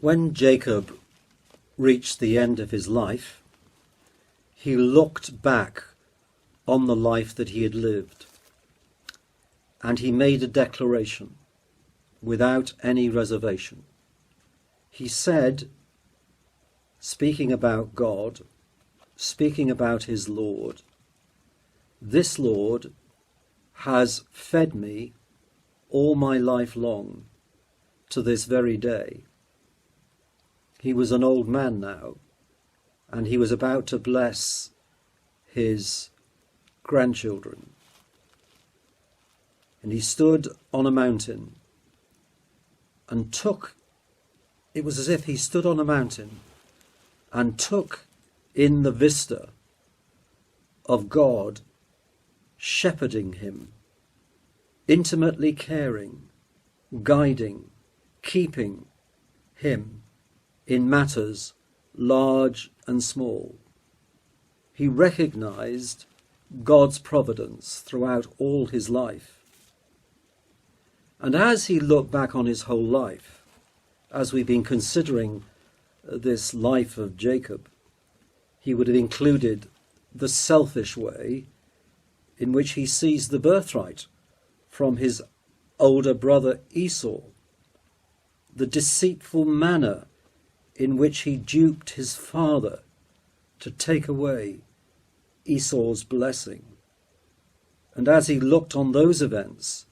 When Jacob reached the end of his life, he looked back on the life that he had lived, and he made a declaration without any reservation. He said, speaking about God, speaking about his Lord, "This Lord has fed me all my life long to this very day." He was an old man now, and he was about to bless his grandchildren. And he stood on a mountain and it was as if he stood on a mountain and took in the vista of God shepherding him, intimately caring, guiding, keeping him in matters large and small. He recognized God's providence throughout all his life. And as he looked back on his whole life, as we've been considering this life of Jacob, he would have included the selfish way in which he seized the birthright from his older brother Esau, the deceitful manner in which he duped his father to take away Esau's blessing. And as he looked on those events,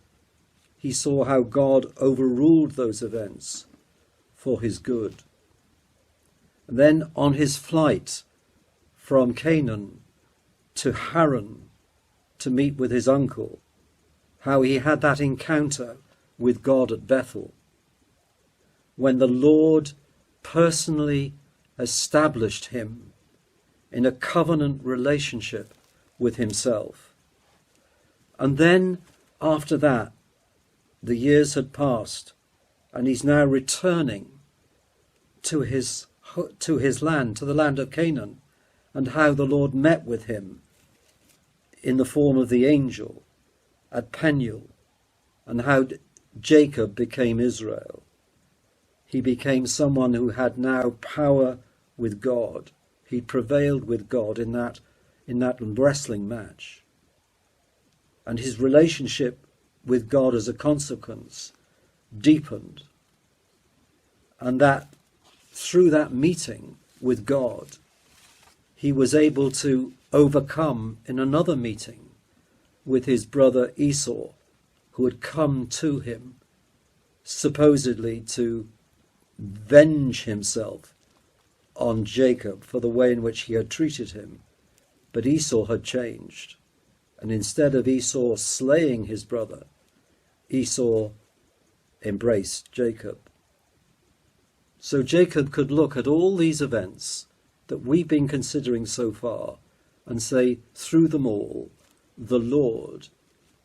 he saw how God overruled those events for his good. And then on his flight from Canaan to Haran to meet with his uncle, how he had that encounter with God at Bethel, when the Lord personally established him in a covenant relationship with himself. And then after that, the years had passed, and he's now returning to his land, to the land of Canaan, and how the Lord met with him in the form of the angel at Peniel, and how Jacob became Israel. He became someone who had now power with God. He prevailed with God in that wrestling match. And his relationship with God as a consequence deepened. And that through that meeting with God, he was able to overcome in another meeting with his brother Esau, who had come to him supposedly to venge himself on Jacob for the way in which he had treated him. But Esau had changed, and instead of Esau slaying his brother, Esau embraced Jacob. So Jacob could look at all these events that we've been considering so far and say, through them all, the Lord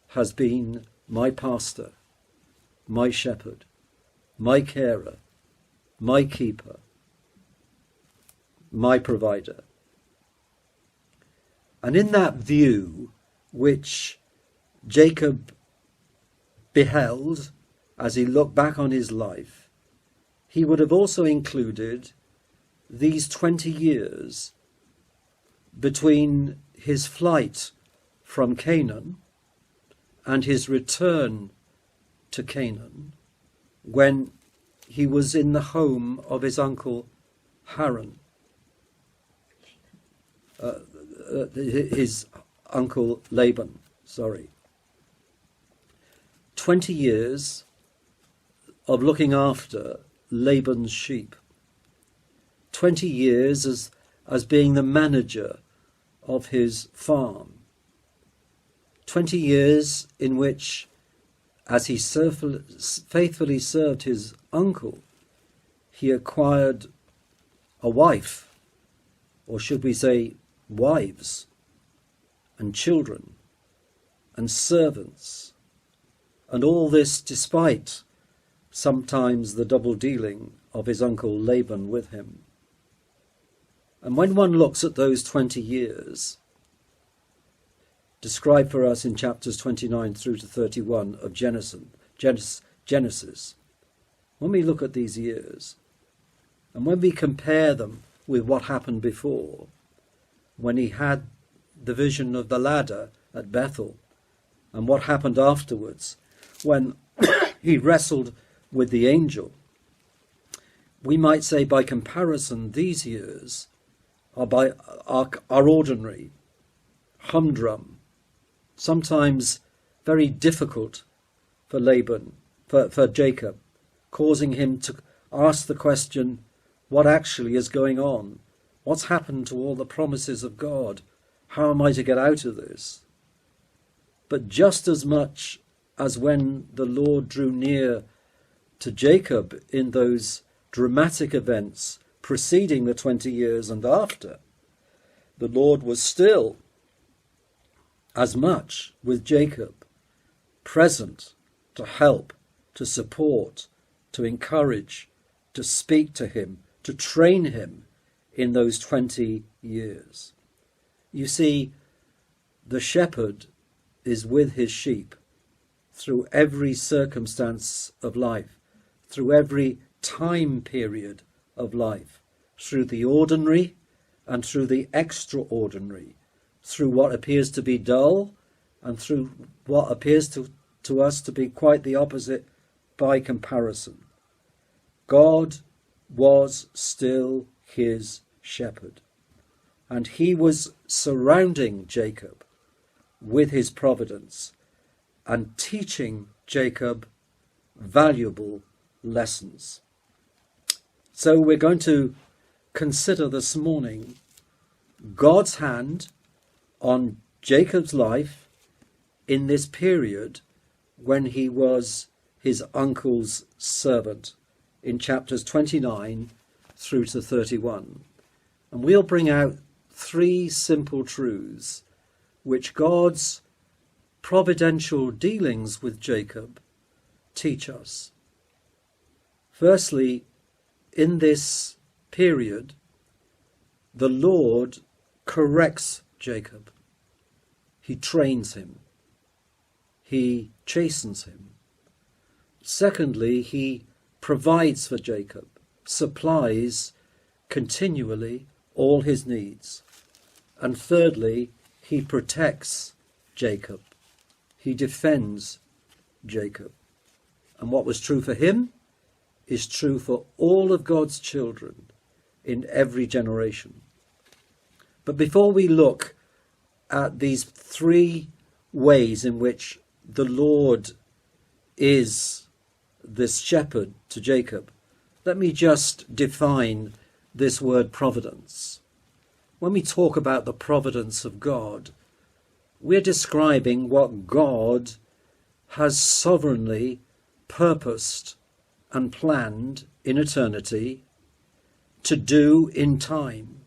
has been my pastor, my shepherd, my carer, my keeper, my provider. And in that view which Jacob beheld as he looked back on his life, he would have also included these 20 years between his flight from Canaan and his return to Canaan, when he was in the home of his uncle Haran, his uncle Laban, 20 years of looking after Laban's sheep. 20 years as being the manager of his farm. 20 years in which, as he faithfully served his uncle, he acquired a wife, or should we say wives, and children, and servants, and all this despite sometimes the double dealing of his uncle Laban with him. And when one looks at those 20 years, described for us in chapters 29 through to 31 of Genesis, when we look at these years, And when we compare them with what happened before, when he had the vision of the ladder at Bethel, and what happened afterwards when he wrestled with the angel, we might say by comparison these years are ordinary, humdrum, sometimes very difficult for for Jacob, causing him to ask the question, what actually is going on? What's happened to all the promises of God? How am I to get out of this? But just as much as when the Lord drew near to Jacob in those dramatic events preceding the 20 years and after, the Lord was still as much with Jacob, present to help, to support, to encourage, to speak to him, to train him in those 20 years. You see, the shepherd is with his sheep through every circumstance of life, through every time period of life, through the ordinary and through the extraordinary, through what appears to be dull and through what appears to us to be quite the opposite by comparison. God was still his shepherd, and he was surrounding Jacob with his providence and teaching Jacob valuable lessons. So we're going to consider this morning God's hand on Jacob's life in this period when he was his uncle's servant, in chapters 29 through to 31. And we'll bring out 3 simple truths which God's providential dealings with Jacob teach us. Firstly, in this period, the Lord corrects Jacob. He trains him. He chastens him. Secondly, he provides for Jacob, supplies continually all his needs. And thirdly, he protects Jacob. He defends Jacob. And what was true for him is true for all of God's children in every generation. But before we look at these 3 ways in which the Lord is this shepherd to Jacob, let me just define this word providence. When we talk about the providence of God, we're describing what God has sovereignly purposed and planned in eternity to do in time.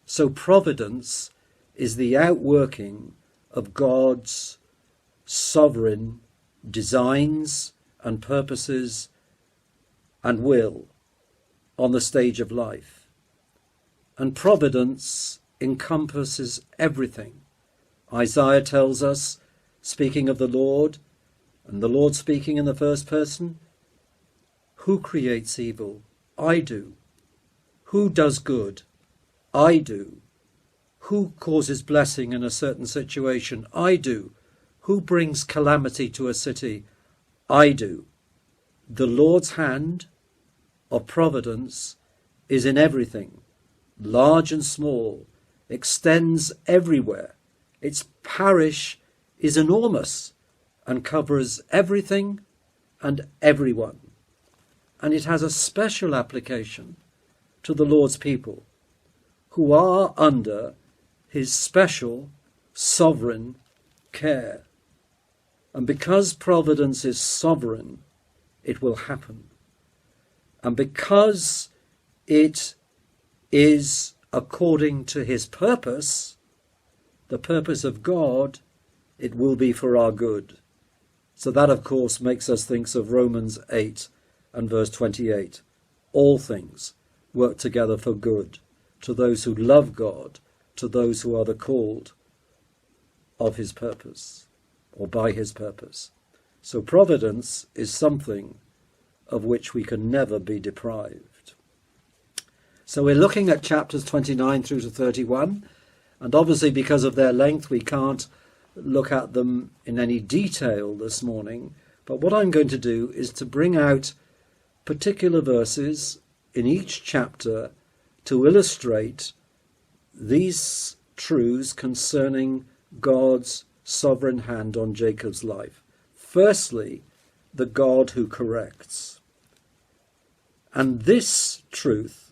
So providence is the outworking of God's sovereign designs and purposes and will on the stage of life. And providence encompasses everything. Isaiah tells us, speaking of the Lord, and the Lord speaking in the first person, who creates evil? I do. Who does good? I do. Who causes blessing in a certain situation? I do. Who brings calamity to a city? I do. The Lord's hand of providence is in everything, large and small, extends everywhere. Its parish is enormous and covers everything and everyone. And it has a special application to the Lord's people, who are under his special sovereign care. And because providence is sovereign, it will happen. And because it is according to his purpose, the purpose of God, it will be for our good. So that, of course, makes us think of Romans 8 and verse 28. All things work together for good to those who love God, to those who are the called of his purpose, or by his purpose. So providence is something of which we can never be deprived. So we're looking at chapters 29 through to 31, and obviously because of their length we can't look at them in any detail this morning. But what I'm going to do is to bring out particular verses in each chapter to illustrate these truths concerning God's sovereign hand on Jacob's life. Firstly, the God who corrects. And this truth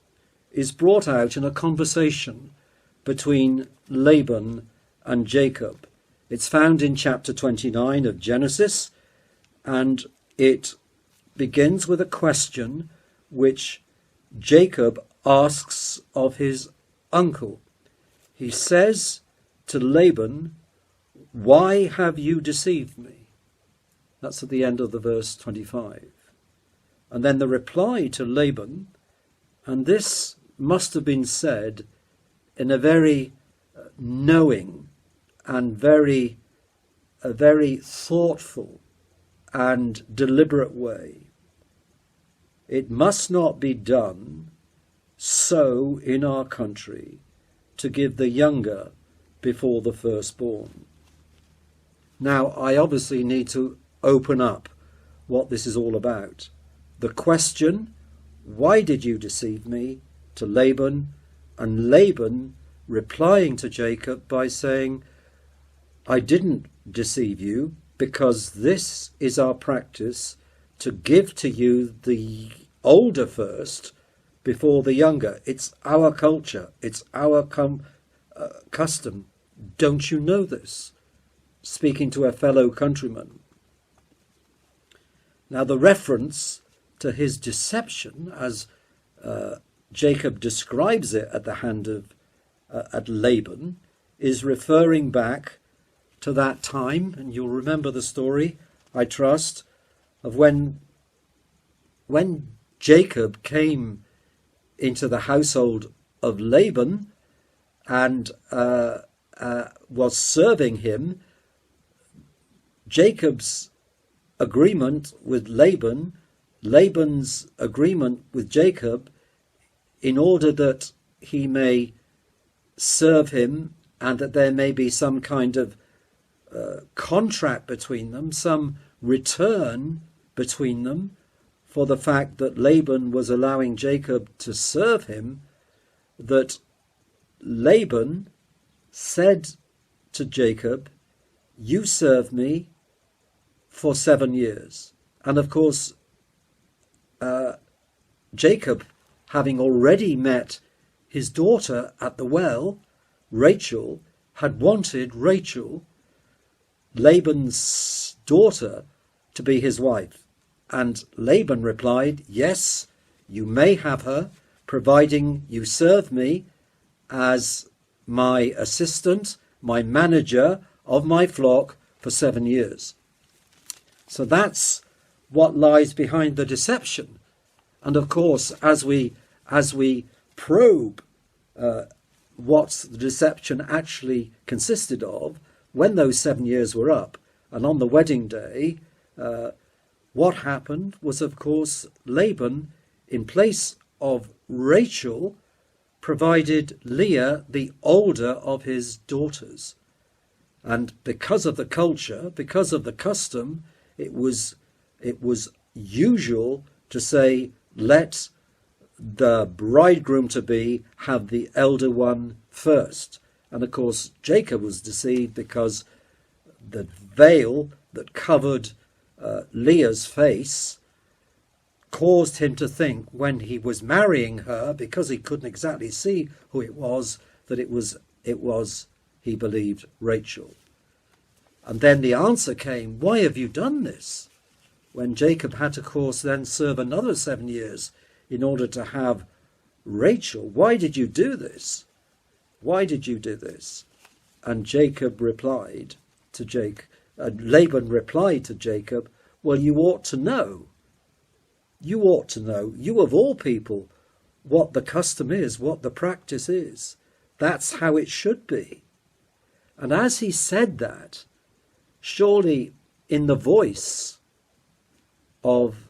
is brought out in a conversation between Laban and Jacob. It's found in chapter 29 of Genesis, and it begins with a question which Jacob asks of his uncle. He says to Laban, "Why have you deceived me?" That's at the end of the verse 25. And then the reply to Laban, and this must have been said in a very knowing and a very thoughtful and deliberate way. "It must not be done so in our country to give the younger before the firstborn." Now, I obviously need to open up what this is all about. The question, "Why did you deceive me?" to Laban, and Laban replying to Jacob by saying, "I didn't deceive you, because this is our practice, to give to you the older first before the younger. It's our culture. It's our custom. Don't you know this?" Speaking to a fellow countryman. Now the reference to his deception, as Jacob describes it at the hand of at Laban, is referring back to that time, and you'll remember the story, I trust, of when Jacob came into the household of Laban and was serving him. Jacob's agreement with Laban, Laban's agreement with Jacob, in order that he may serve him and that there may be some kind of contract between them, some return between them for the fact that Laban was allowing Jacob to serve him, that Laban said to Jacob, "You serve me for 7 years." And of course, Jacob, having already met his daughter at the well, Rachel, had wanted Rachel, Laban's daughter, to be his wife. And Laban replied, "Yes, you may have her, providing you serve me as my assistant, my manager of my flock for 7 years." So that's what lies behind the deception. And of course, as we probe what the deception actually consisted of, when those 7 years were up, and on the wedding day, what happened was, of course, Laban, in place of Rachel, provided Leah, the older of his daughters. And because of the culture, because of the custom, it was usual to say, let the bridegroom-to-be have the elder one first. And of course, Jacob was deceived because the veil that covered Leah's face caused him to think, when he was marrying her, because he couldn't exactly see who it was, that it was, he believed, Rachel. And then the answer came, "Why have you done this?" When Jacob had to, of course, then serve another 7 years in order to have Rachel. "Why did you do this? Why did you do this?" And Jacob replied to Laban replied to Jacob, "Well, you ought to know. You ought to know, you of all people, what the custom is, what the practice is. That's how it should be." And as he said that, surely in the voice of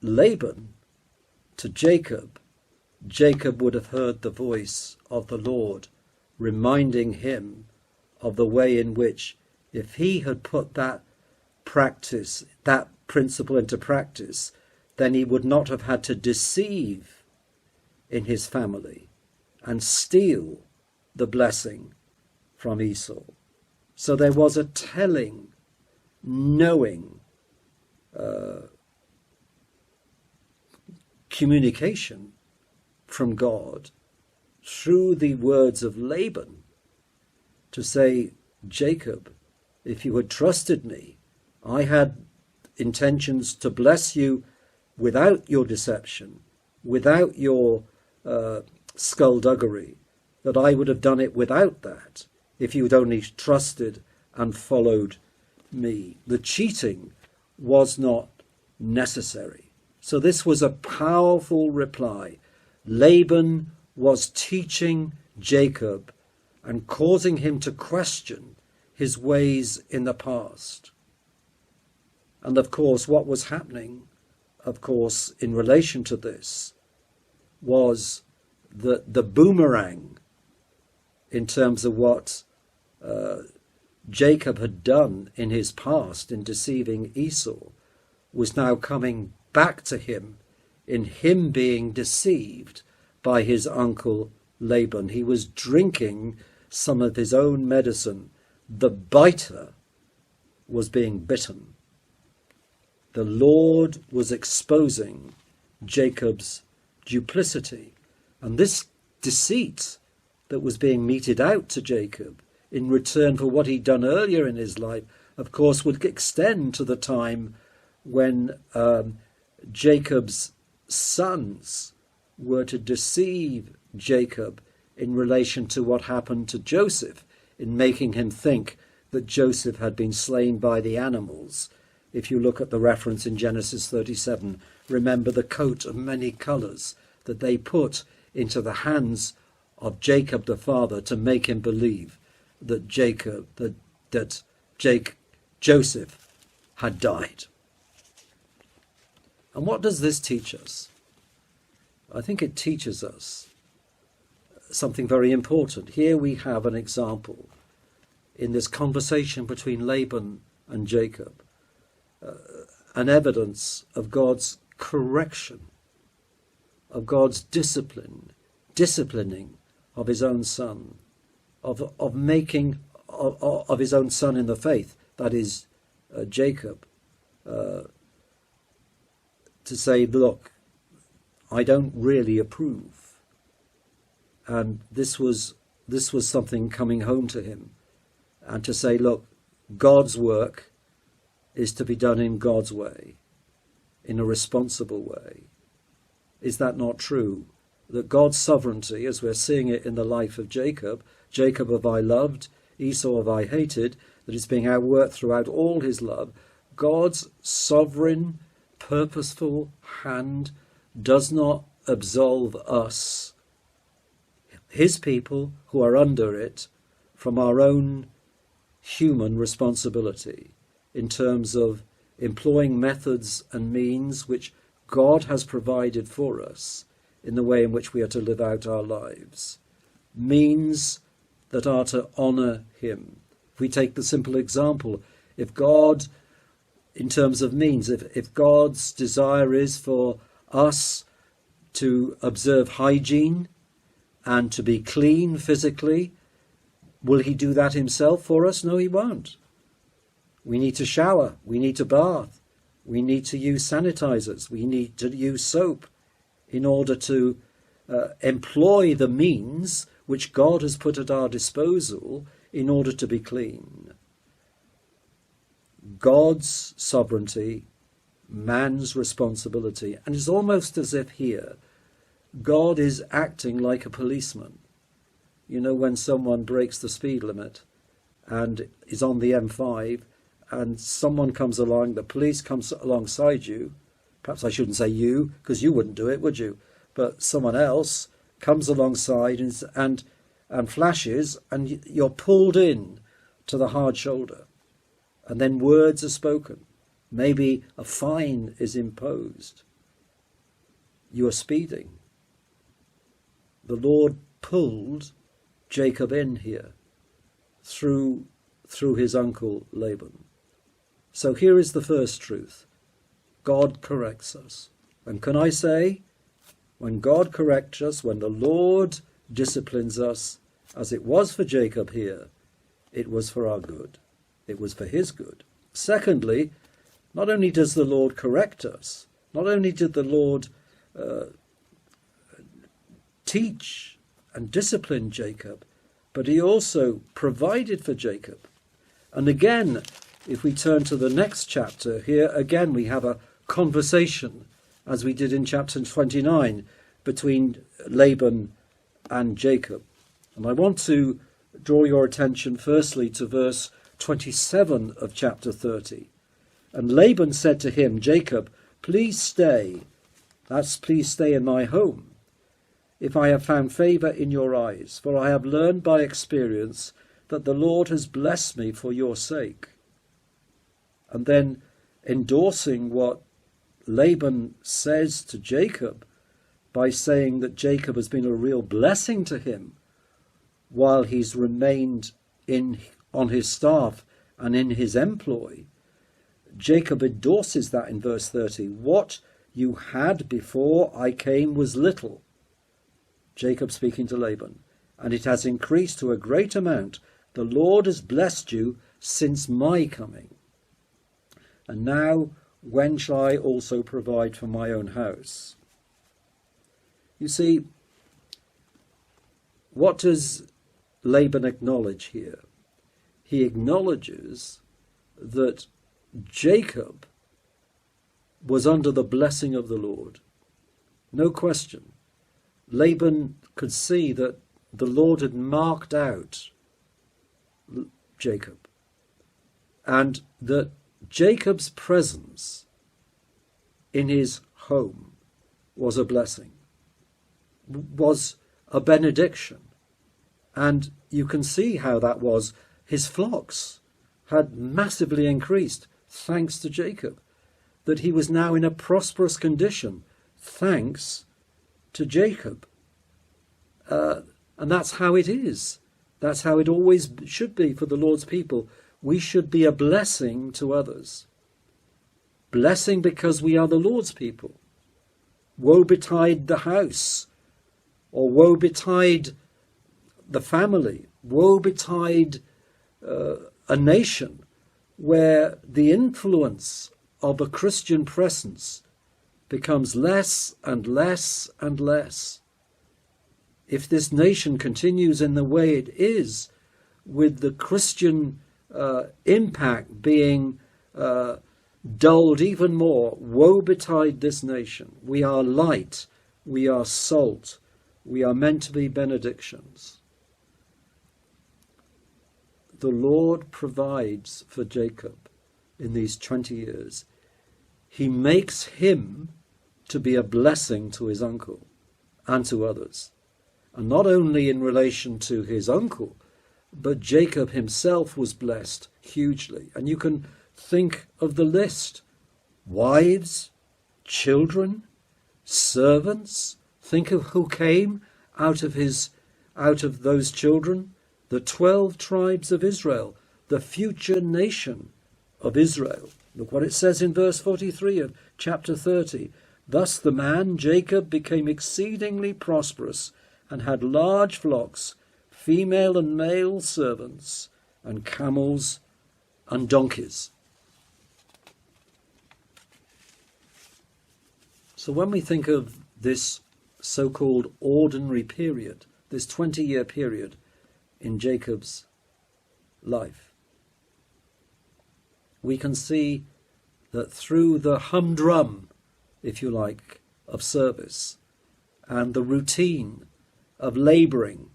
Laban to Jacob, Jacob would have heard the voice of the Lord reminding him of the way in which, if he had put that principle into practice, then he would not have had to deceive in his family and steal the blessing from Esau. So there was a telling, knowing communication from God through the words of Laban to say, Jacob, if you had trusted me, I had intentions to bless you without your deception, without your skullduggery, that I would have done it without that if you'd only trusted and followed me. The cheating was not necessary. So this was a powerful reply. Laban was teaching Jacob and causing him to question his ways in the past. And of course, what was happening, of course, in relation to this was that the boomerang in terms of what Jacob had done in his past in deceiving Esau was now coming back to him in him being deceived by his uncle Laban. He was drinking some of his own medicine. The biter was being bitten. The Lord was exposing Jacob's duplicity. And this deceit that was being meted out to Jacob in return for what he'd done earlier in his life, of course, would extend to the time when Jacob's sons were to deceive Jacob in relation to what happened to Joseph, in making him think that Joseph had been slain by the animals. If you look at the reference in Genesis 37, remember the coat of many colours that they put into the hands of Jacob the father to make him believe that Joseph had died. And what does this teach us? I think it teaches us something very important. Here we have an example in this conversation between Laban and Jacob, an evidence of God's correction, of God's disciplining of his own son, of making of his own son in the faith, that is Jacob, to say, look, I don't really approve. And this was something coming home to him, and to say, look, God's work is to be done in God's way, in a responsible way. Is that not true? That God's sovereignty, as we're seeing it in the life of Jacob have I loved, Esau have I hated, that it's being outworked throughout all his love. God's sovereign, purposeful hand does not absolve us, his people who are under it, from our own human responsibility in terms of employing methods and means which God has provided for us in the way in which we are to live out our lives. Means that are to honour him. If we take the simple example, if God, in terms of means, if God's desire is for us to observe hygiene and to be clean physically, will he do that himself for us? No, he won't. We need to shower, we need to bath, we need to use sanitizers, we need to use soap in order to employ the means which God has put at our disposal in order to be clean. God's sovereignty, man's responsibility. And it's almost as if here God is acting like a policeman. You know, when someone breaks the speed limit and is on the M5 and someone comes along, the police comes alongside you, perhaps I shouldn't say you, because you wouldn't do it, would you? But someone else comes alongside and flashes, and you're pulled in to the hard shoulder. And then words are spoken. Maybe a fine is imposed. You are speeding. the Lord pulled Jacob in here through his uncle Laban. So here is the first truth. God corrects us. And can I say, when God corrects us, when the Lord disciplines us, as it was for Jacob here, it was for our good. It was for his good. Secondly, not only does the Lord correct us, not only did the Lord teach and discipline Jacob, but he also provided for Jacob. And again, if we turn to the next chapter, here again we have a conversation, as we did in chapter 29, between Laban and Jacob. And I want to draw your attention firstly to verse 27 of chapter 30. And Laban said to him, Jacob, please stay. That's please stay in my home, if I have found favour in your eyes. For I have learned by experience that the Lord has blessed me for your sake. And then endorsing what Laban says to Jacob by saying that Jacob has been a real blessing to him while he's remained on his staff and in his employ. Jacob endorses that in verse 30. What you had before I came was little. Jacob speaking to Laban. And it has increased to a great amount. The Lord has blessed you since my coming. And now, when shall I also provide for my own house? You see, what does Laban acknowledge here? He acknowledges that Jacob was under the blessing of the Lord. No question. Laban could see that the Lord had marked out Jacob, and that Jacob's presence in his home was a blessing, was a benediction. And you can see how that was. His flocks had massively increased thanks to Jacob, that he was now in a prosperous condition thanks to Jacob. And that's how it is. That's how it always should be for the Lord's people. We should be a blessing to others. Blessing because we are the Lord's people. Woe betide the house, or woe betide the family, woe betide a nation where the influence of a Christian presence becomes less and less and less. If this nation continues in the way it is, with the Christian impact being dulled even more, woe betide this nation. We are light, we are salt, we are meant to be benedictions. The Lord provides for Jacob in these 20 years. He makes him to be a blessing to his uncle and to others. And not only in relation to his uncle, but Jacob himself was blessed hugely. And you can think of the list. Wives, children, servants. Think of who came out of those children. The 12 tribes of Israel, the future nation of Israel. Look what it says in verse 43 of chapter 30. Thus the man Jacob became exceedingly prosperous and had large flocks, female and male servants, and camels and donkeys. So when we think of this so-called ordinary period, this 20-year period in Jacob's life, we can see that through the humdrum, if you like, of service and the routine of labouring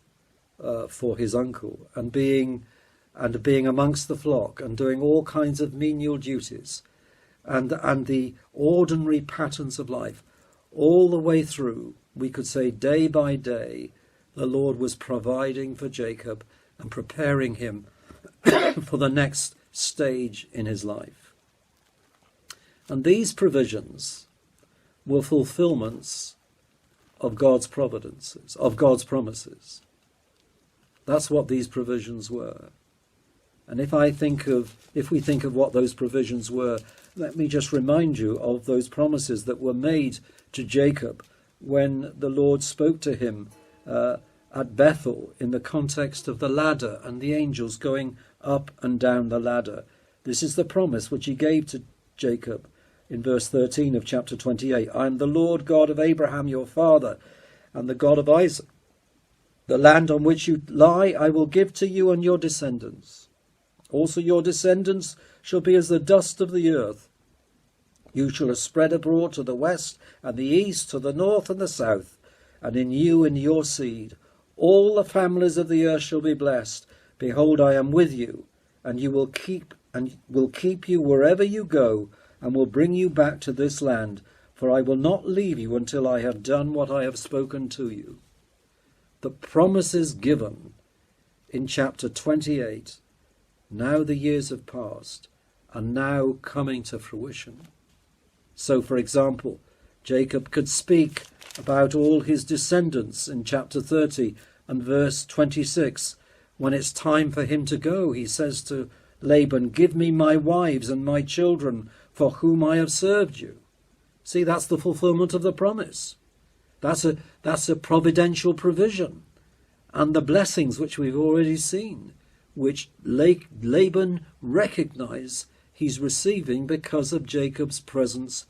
for his uncle and being amongst the flock and doing all kinds of menial duties and the ordinary patterns of life, all the way through, we could say day by day, the Lord was providing for Jacob and preparing him for the next stage in his life. And these provisions were fulfillments of God's providences, of God's promises. That's what these provisions were. And if we think of what those provisions were, let me just remind you of those promises that were made to Jacob when the Lord spoke to him at Bethel in the context of the ladder and the angels going up and down the ladder. This is the promise which he gave to Jacob in verse 13 of chapter 28. I am the Lord God of Abraham your father and the God of Isaac. The land on which you lie I will give to you and your descendants. Also your descendants shall be as the dust of the earth. You shall spread abroad to the west and the east, to the north and the south, and in you and your seed all the families of the earth shall be blessed. Behold, I am with you, and will keep you wherever you go, and will bring you back to this land, for I will not leave you until I have done what I have spoken to you. The promises given in chapter 28, now the years have passed, are now coming to fruition. So, for example, Jacob could speak about all his descendants in chapter 30 and verse 26. When it's time for him to go, he says to Laban, give me my wives and my children for whom I have served you. See, that's the fulfillment of the promise. That's a providential provision. And the blessings which we've already seen, which Laban recognized he's receiving because of Jacob's presence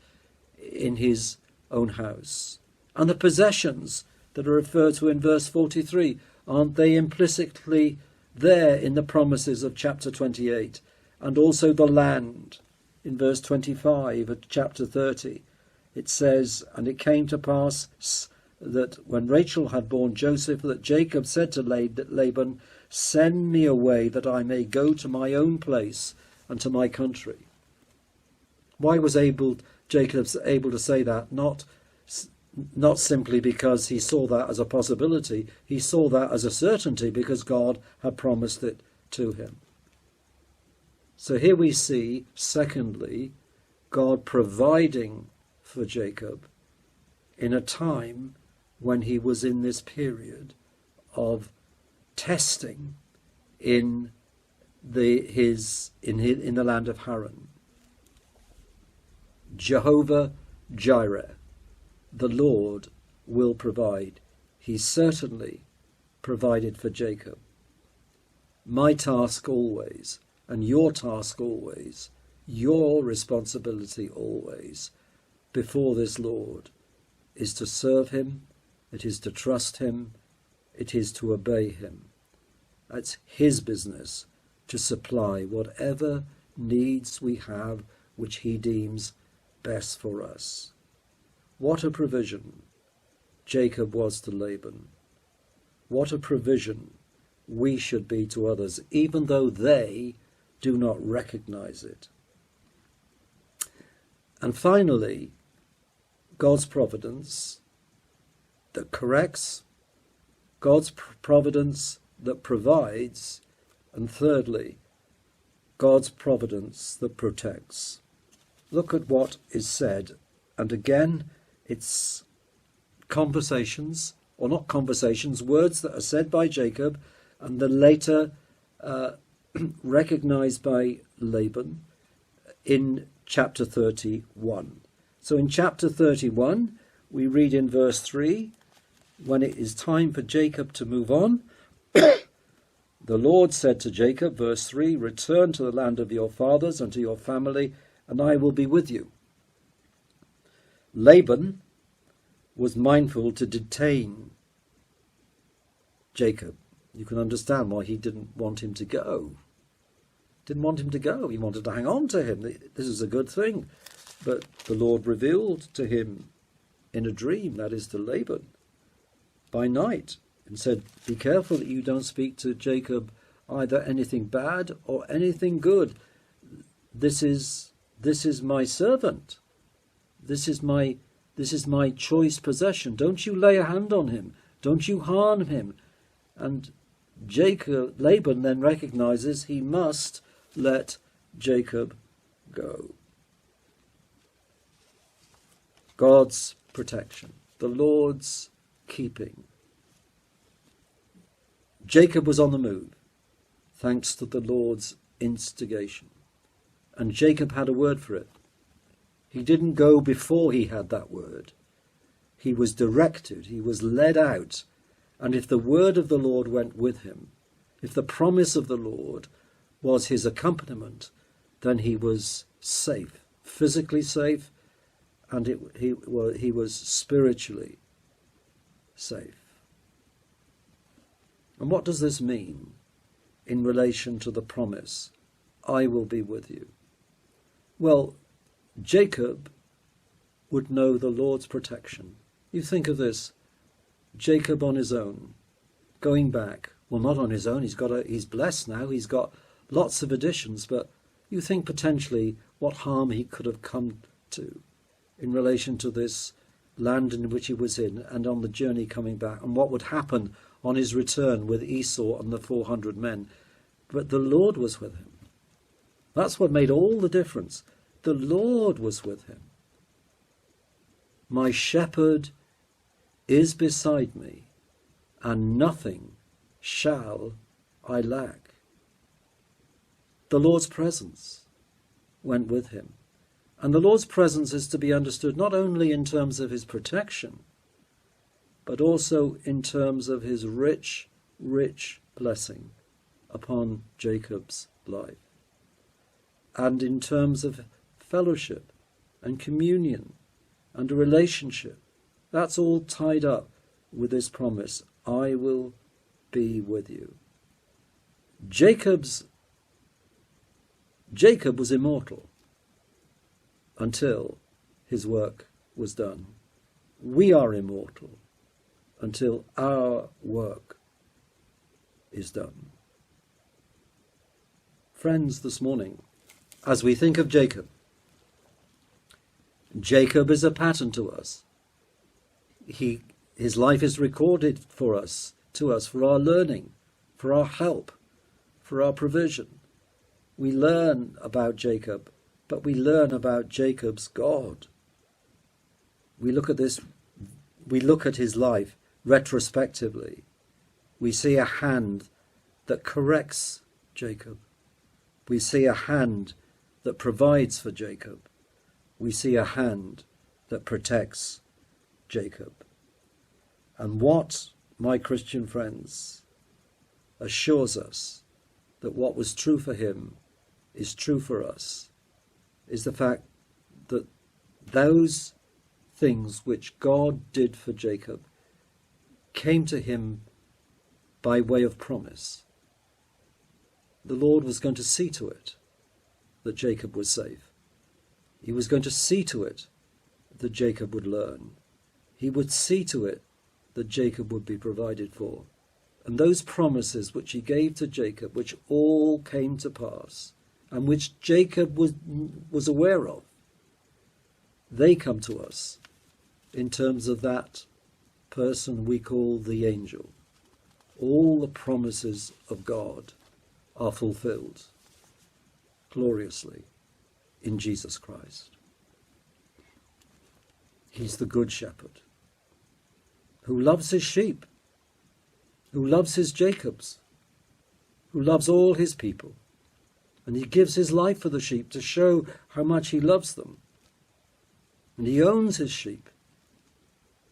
in his own house. And the possessions that are referred to in verse 43, aren't they implicitly there in the promises of chapter 28? And also the land in verse 25 of chapter 30. It says, and it came to pass that when Rachel had borne Joseph, that Jacob said to Laban, send me away that I may go to my own place and to my country. Why was Jacob able to say that? Not simply because he saw that as a possibility, he saw that as a certainty because God had promised it to him. So here we see, secondly, God providing for Jacob in a time when he was in this period of testing in the land of Haran. Jehovah Jireh, the Lord will provide. He certainly provided for Jacob. My task always, and your task always, your responsibility always, before this Lord, is to serve him, it is to trust him, it is to obey him. That's his business to supply whatever needs we have which he deems best for us. What a provision Jacob was to Laban. What a provision we should be to others, even though they do not recognize it. And finally, God's providence that corrects, God's providence that provides, and thirdly, God's providence that protects. Look at what is said, and again, it's conversations, or not conversations, words that are said by Jacob, and then later recognized by Laban in chapter 31. So in chapter 31, we read in verse 3, when it is time for Jacob to move on, the Lord said to Jacob, verse 3, return to the land of your fathers and to your family, and I will be with you. Laban was mindful to detain Jacob. You can understand why he didn't want him to go. Didn't want him to go. He wanted to hang on to him. This is a good thing. But the Lord revealed to him in a dream, that is to Laban, by night, and said, be careful that you don't speak to Jacob either anything bad or anything good. This is my servant. This is my choice possession. Don't you lay a hand on him. Don't you harm him. And Laban then recognizes he must let Jacob go. God's protection, the Lord's keeping. Jacob was on the move, thanks to the Lord's instigation. And Jacob had a word for it. He didn't go before he had that word. He was directed, he was led out. And if the word of the Lord went with him, if the promise of the Lord was his accompaniment, then he was safe, physically safe, and he was spiritually safe. And what does this mean in relation to the promise, I will be with you? Well, Jacob would know the Lord's protection. You think of this, Jacob on his own, going back. Well, not on his own, he's blessed now, he's got lots of additions, but you think potentially what harm he could have come to in relation to this land in which he was in and on the journey coming back, and what would happen on his return with Esau and the 400 men. But the Lord was with him. That's what made all the difference. The Lord was with him. My shepherd is beside me, and nothing shall I lack. The Lord's presence went with him. And the Lord's presence is to be understood not only in terms of his protection, but also in terms of his rich, rich blessing upon Jacob's life. And in terms of fellowship and communion and a relationship. That's all tied up with this promise, I will be with you. Jacob was immortal until his work was done. We are immortal until our work is done. Friends, this morning, as we think of Jacob, Jacob is a pattern to us. His life is recorded for us, to us, for our learning, for our help, for our provision. We learn about Jacob, but we learn about Jacob's God. We look at his life retrospectively. We see a hand that corrects Jacob. We see a hand that provides for Jacob. We see a hand that protects Jacob. And what, my Christian friends, assures us that what was true for him is true for us, is the fact that those things which God did for Jacob came to him by way of promise. The Lord was going to see to it that Jacob was safe. He was going to see to it that Jacob would learn. He would see to it that Jacob would be provided for. And those promises which he gave to Jacob, which all came to pass, and which Jacob was aware of, they come to us in terms of that person we call the angel. All the promises of God are fulfilled gloriously in Jesus Christ. He's the good shepherd who loves his sheep, who loves his Jacobs, who loves all his people. And he gives his life for the sheep to show how much he loves them. And he owns his sheep.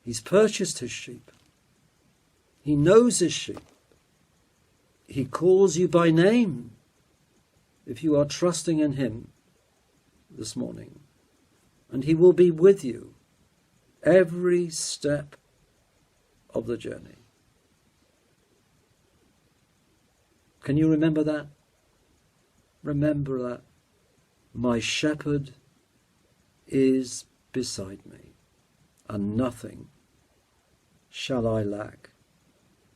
He's purchased his sheep. He knows his sheep. He calls you by name if you are trusting in him this morning. And he will be with you every step of the journey. Can you remember that? Remember that. My shepherd is beside me, and nothing shall I lack.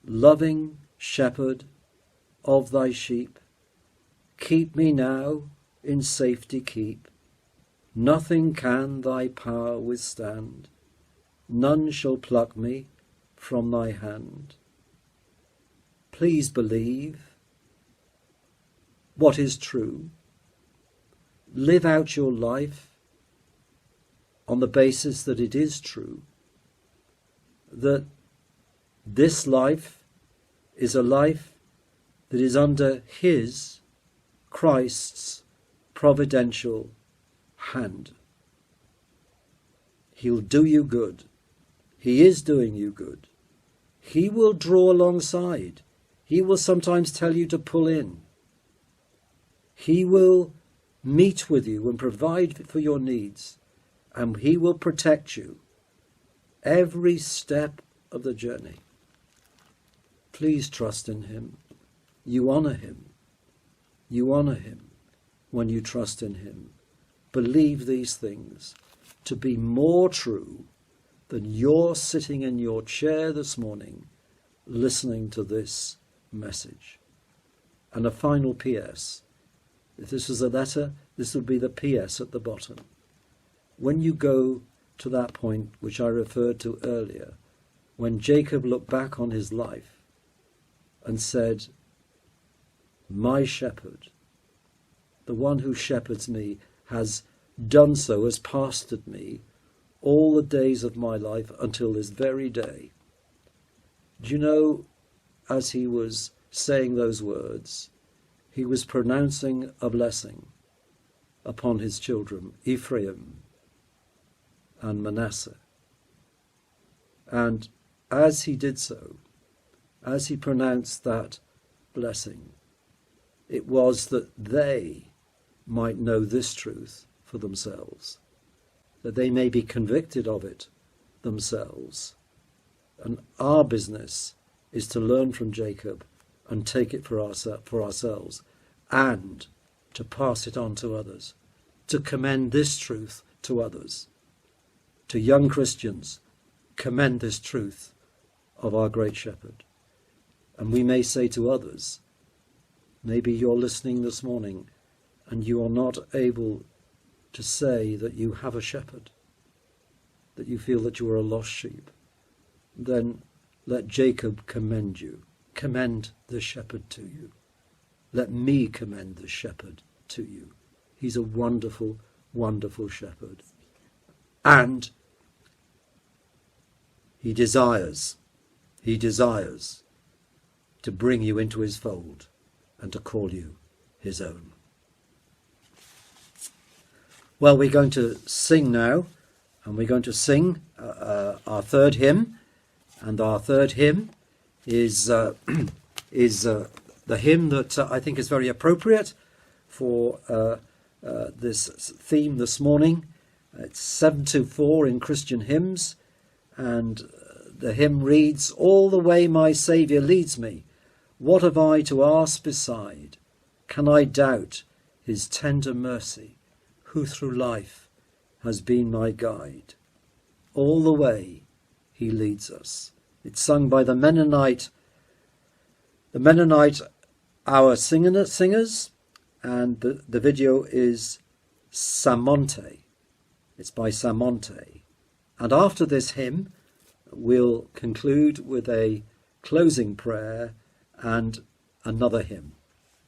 Loving shepherd of thy sheep, keep me now in safety keep. Nothing can thy power withstand. None shall pluck me from thy hand. Please believe what is true. Live out your life on the basis that it is true, that This life is a life that is under his, Christ's, providential hand. He'll do you good. He is doing you good. He will draw alongside. He will sometimes tell you to pull in. He will meet with you and provide for your needs, and he will protect you every step of the journey. Please trust in him. You honour him. You honour him when you trust in him. Believe these things to be more true than you're sitting in your chair this morning listening to this message. And a final P.S. If this was a letter, this would be the P.S. at the bottom. When you go to that point which I referred to earlier, when Jacob looked back on his life and said, my shepherd, the one who shepherds me, has done so, has pastored me all the days of my life until this very day. Do you know, as he was saying those words, he was pronouncing a blessing upon his children, Ephraim and Manasseh. And as he did so, as he pronounced that blessing, it was that they might know this truth for themselves, that they may be convicted of it themselves. And our business is to learn from Jacob and take it for ourselves, and to pass it on to others, to commend this truth to others. To young Christians, commend this truth of our great shepherd. And we may say to others, maybe you're listening this morning and you are not able to say that you have a shepherd, that you feel that you are a lost sheep. Then let Jacob commend you. Commend the shepherd to you. Let me commend the shepherd to you. He's a wonderful, wonderful shepherd. And he desires to bring you into his fold and to call you his own. Well, we're going to sing now, and we're going to sing our third hymn, and our third hymn is the hymn that I think is very appropriate for this theme this morning. It's 724 in Christian Hymns, and the hymn reads, all the way my Saviour leads me, what have I to ask beside? Can I doubt his tender mercy, who through life has been my guide? All the way he leads us. It's sung by the Mennonite Hour singers, and the video is Samonte. It's by Samonte. And after this hymn, we'll conclude with a closing prayer and another hymn.